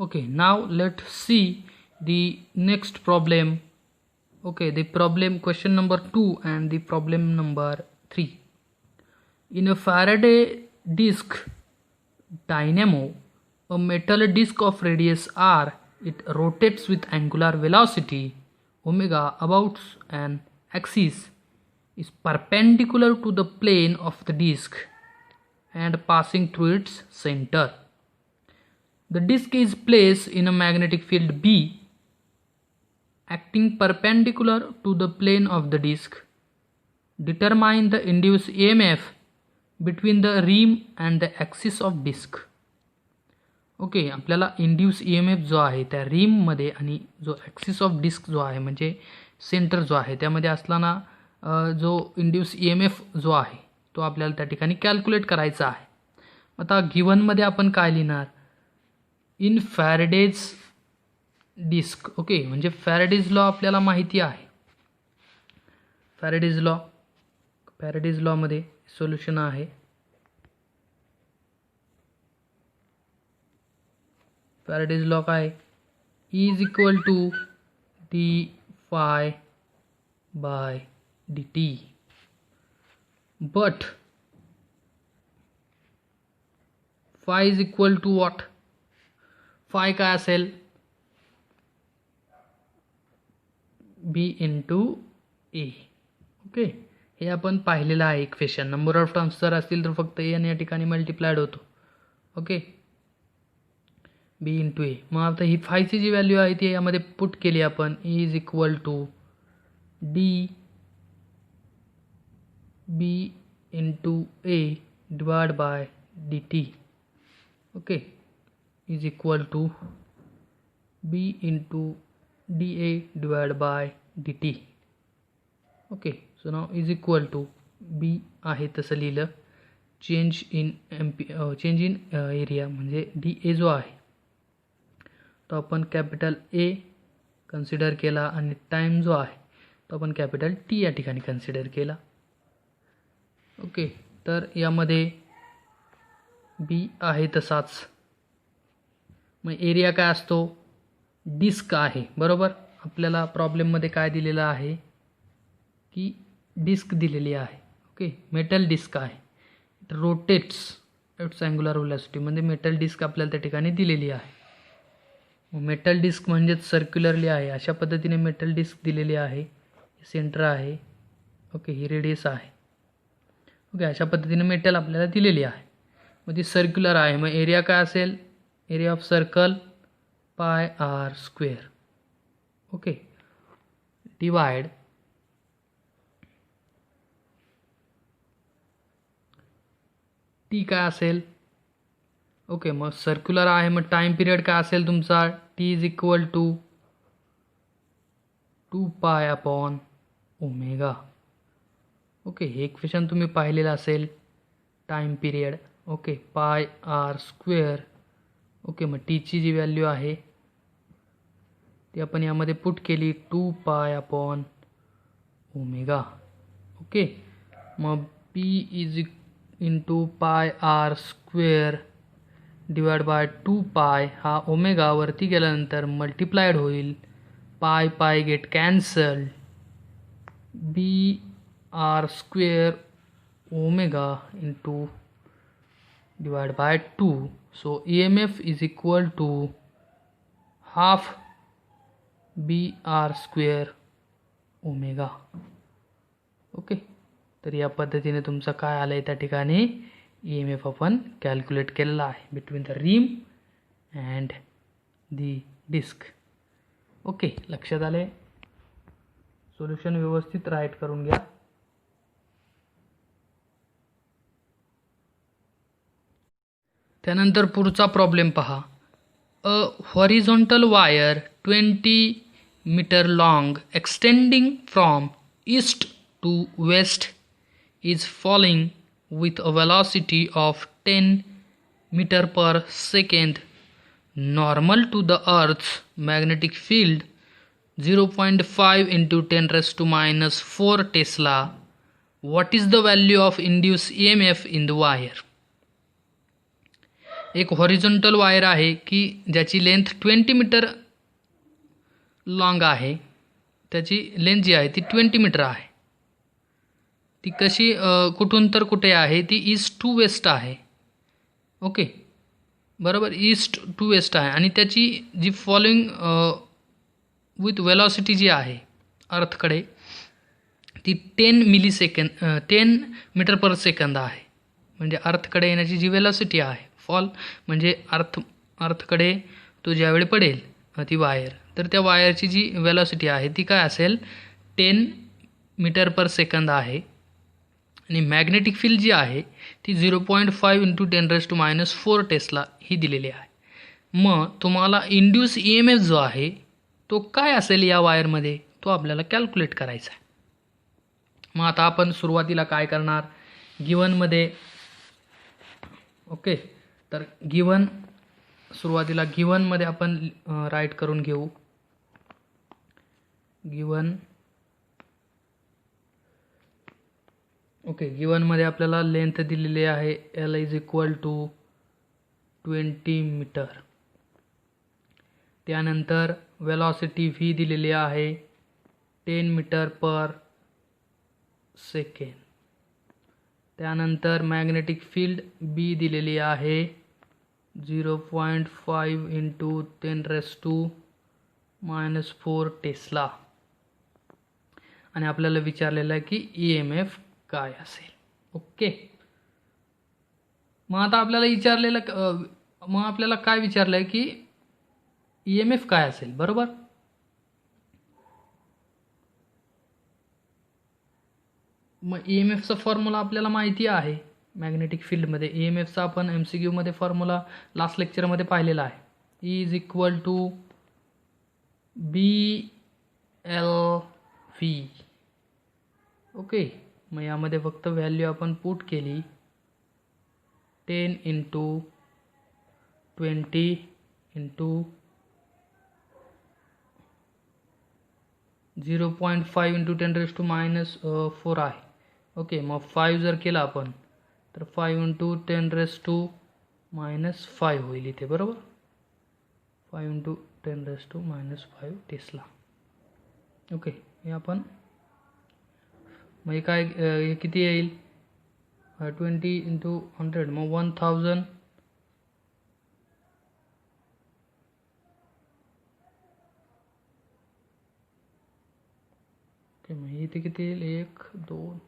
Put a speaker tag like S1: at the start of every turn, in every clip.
S1: Okay, now let's see the next problem. Okay, the problem question number 2 and the problem number 3. In a Faraday disc dynamo, a metal disc of radius r, it rotates with angular velocity omega about an axis is perpendicular to the plane of the disc and passing through its center. The disc is placed in a magnetic field B acting perpendicular to the plane of the disc. Determine the induced EMF between the rim and the axis of disc. Okay, आपल्याला induce EMF जो आहे त्या रिममध्ये आणि जो axis of disk जो आहे म्हणजे centre जो आहे त्यामध्ये असताना जो इंड्यूस EMF जो आहे तो आपल्याला त्या ठिकाणी कॅल्क्युलेट करायचा आहे. आता गिव्हनमध्ये आपण काय लिहिणार? In Faraday's disc. ओके, म्हणजे फॅरेडेज लॉ आपल्याला माहिती आहे. फॅरेडेज लॉमध्ये सोल्युशन आहे. फॅरेडेज लॉ काय? E is equal to D phi by D T. But phi is equal to what? Phi काय असेल? बी इंटू ए. ओके, हे आपण पाहिलेलं आहे इक्वेशन. नंबर ऑफ टर्म्स जर असतील तर फक्त ए आणि या ठिकाणी मल्टिप्लायड होतो. ओके, बी इंटू ए. मग आता ही फायची जी व्हॅल्यू आहे ती यामध्ये पुट केली आपण. E is equal to D B into A divide by D T. Okay, is equal to B into D A divide by D T. Okay, so now is equal to B आहे तसं लिहिलं. Change in area म्हणजे D A जो आहे तो आपण capital ए consider केला आणि टाईम जो आहे तो आपण कॅपिटल टी या ठिकाणी कन्सिडर केला. ओके, तर यामध्ये बी आहे तसाच. मग एरिया काय असतो? डिस्क आहे, बरोबर. आपल्याला प्रॉब्लेममध्ये काय दिलेलं आहे की डिस्क दिलेली आहे. ओके, मेटल डिस्क आहे. It rotates it's angular velocity म्हणजे मेटल डिस्क आपल्याला त्या ठिकाणी दिलेली आहे. मेटल डिस्क म्हणजेच सर्क्युलरली आहे. अशा पद्धतीने मेटल डिस्क दिलेली आहे. सेंटर आहे. ओके, ही रेडियस आहे. ओके, अशा पद्धतीने मेटल आपल्याला दिलेली आहे. मग ती सर्क्युलर आहे. मग एरिया काय असेल? Area of circle pi R square. Okay, divide T काय असेल? ओके, मग सर्क्युलर आहे मग टाईम पिरियड काय असेल तुमचा? T is equal to 2 pi upon omega. Okay, हे इक्वेशन तुम्ही पाहिलेलं असेल. Time period okay pi R square. Okay, मग टीची जी व्हॅल्यू आहे ती आपण यामध्ये पुट केली 2 पाय अपॉन ओमेगा. ओके, मग P is into pi R square divide by 2 pi. हा ओमेगा वरती गेल्यानंतर मल्टिप्लायड होईल. Pi pi get cancelled. B R square omega into divide by 2. So EMF is equal to half B R square omega. Okay, तर या पद्धतीने तुमचं काय आलं आहे त्या ठिकाणी EMF आपण कॅल्क्युलेट केलेला आहे between the rim and the disc. Okay, लक्षात आले? सोल्युशन व्यवस्थित राईट करून घ्या. त्यानंतर पुढचा प्रॉब्लेम पहा. A horizontal wire 20 metre long extending from east to west is falling with a velocity of 10 meter per second normal to the earth's magnetic field 0.5 into 10 raised to minus 4 Tesla. What is the value of induced EMF in the wire? एक horizontal wire आहे की ज्याची length 20 metre long आहे, त्याची length जी आहे ती 20 metre आहे. ती कशी कुठून तर कुठे आहे, ती ईस्ट टू वेस्ट आहे. ओके, बरोबर, ईस्ट टू वेस्ट आहे. आणि त्याची जी फॉलोइंग विथ वेलॉसिटी जी आहे अर्थकडे, ती 10 मीटर पर सेकंद आहे. म्हणजे अर्थकडे येण्याची जी वेलॉसिटी आहे, फॉल म्हणजे अर्थकडे तो ज्यावेळी पडेल ती वायर, तर त्या वायरची जी वेलॉसिटी आहे ती काय असेल, 10 मीटर पर सेकंद आहे. आणि मॅग्नेटिक फील्ड जी आहे ती 0.5 × 10⁻⁴ टेस्ला ही दिलेली आहे. मग तुम्हाला इंड्यूस EMF जो आहे तो काय असेल या वायरमध्ये, तो आपल्याला कॅल्क्युलेट करायचा आहे. मग आता आपण सुरुवातीला काय करणार, गिवनमध्ये, ओके, तर सुरुवातीला गिवनमध्ये आपण राईट करून घेऊ. गिवन, ओके, गिवनमध्ये आपल्याला लेंथ दिलेली आहे L = 20 मीटर. त्यानंतर वेलॉसिटी V दिलेली आहे 10 मीटर पर सेकंड. त्यानंतर मॅग्नेटिक फील्ड B दिलेली आहे 0.5 × 10⁻⁴ टेस्ला. आणि आपल्याला विचारलेलं आहे की EMF काय असेल. ओके, मग आता आपल्याला काय विचारलं आहे की EMF काय असेल, बरोबर. मग EMFचा फॉर्म्युला आपल्याला माहिती आहे. मॅग्नेटिक फील्डमध्ये EMFचा आपण MCQमध्ये फॉर्म्युला लास्ट लेक्चरमध्ये पाहिलेला आहे. E = BLV. ओके, मग यामध्ये फक्त व्हॅल्यू आपण पुट केली, 10 × 20 × 0.5 × 10⁻⁴ आहे. ओके, मग 5 जर केला आपण तर 5 × 10⁻⁵ होईल इथे, बरोबर. 5 × 10⁻⁵ टेस्ला. ओके, हे आपण, मग काय हे किती येईल, 20 × 100, मग 1000. ओके, मग इथे किती येईल, 1 2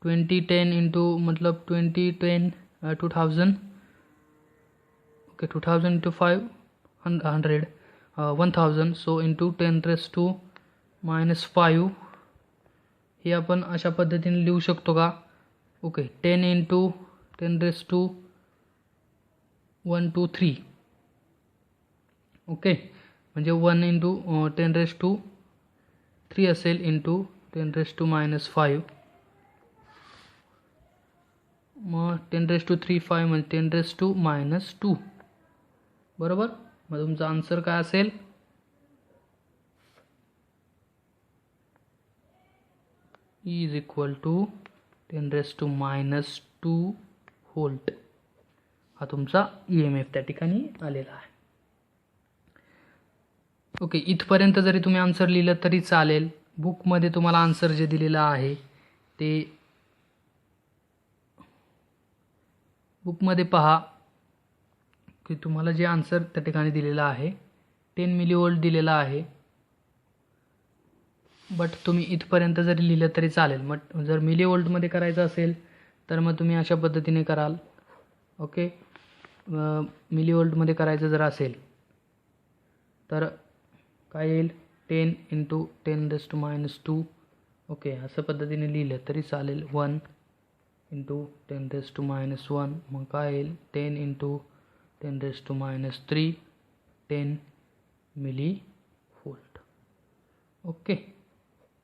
S1: 20 10 मतलब 20 10 2000. ओके, 2000 × 5 100, 1000. सो × 10⁻⁵ हे आपण अशा पद्धतीने लिहू शकतो का. ओके, 10 × 10⁻⁴. ओके, म्हणजे 1 × 10⁻³ असेल × 10⁻⁵. मग 10⁻³ 5 म्हणजे 10⁻², बरोबर. मग तुमचा आन्सर काय असेल, E = 10⁻² व्होल्ट. हा तुमचा EMF त्या ठिकाणी आलेला आहे. ओके, इथपर्यंत जरी तुम्ही आन्सर लिहिलं तरी चालेल. बुकमध्ये तुम्हाला आन्सर जे दिलेलं आहे ते बुकमध्ये पहा की तुम्हाला जे आन्सर त्या ठिकाणी दिलेलं आहे 10 मिलीव्होल्ट दिलेला आहे. बट तुम्ही इथपर्यंत जरी लिहिलं तरी चालेल. मग जर मिलीव्होल्टमध्ये करायचं असेल तर मग तुम्ही अशा पद्धतीने कराल. ओके, मिलीव्होल्टमध्ये करायचं जर असेल तर काय येईल, 10 × 10⁻². ओके, असं पद्धतीने लिहिलं तरी चालेल. 1 × 10⁻⁴. मग काय येईल, 10 × 10⁻³ 10 मिलीव्होल्ट. ओके,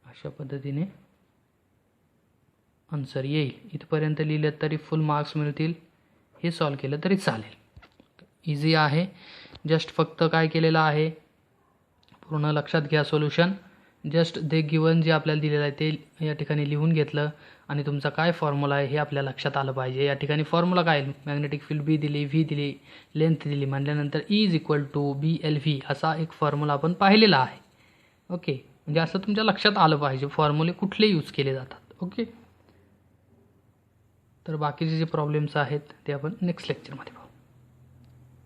S1: अशा पद्धतीने आन्सर येईल. इथपर्यंत लिहिलं तरी फुल मार्क्स मिळतील. हे सॉल्व केलं तरी चालेल. इझी आहे. जस्ट फक्त काय केलेलं आहे, पूर्ण लक्षात घ्या सोल्युशन. जस्ट ते गिवन जे आपल्याला दिलेलं आहे ते या ठिकाणी लिहून घेतलं आणि तुमचा काय फॉर्म्युला आहे हे आपल्या लक्षात आलं पाहिजे. या ठिकाणी फॉर्म्युला काय मॅग्नेटिक फील्ड बी दिली, व्ही दिली, लेंथ दिली म्हटल्यानंतर E=BLV असा एक फॉर्म्युला आपण पाहिलेला आहे. ओके, म्हणजे असं तुमच्या लक्षात आलं पाहिजे फॉर्म्युले कुठले यूज केले जातात. ओके, तर बाकीचे जे प्रॉब्लेम्स आहेत ते आपण नेक्स्ट लेक्चरमध्ये पाहू.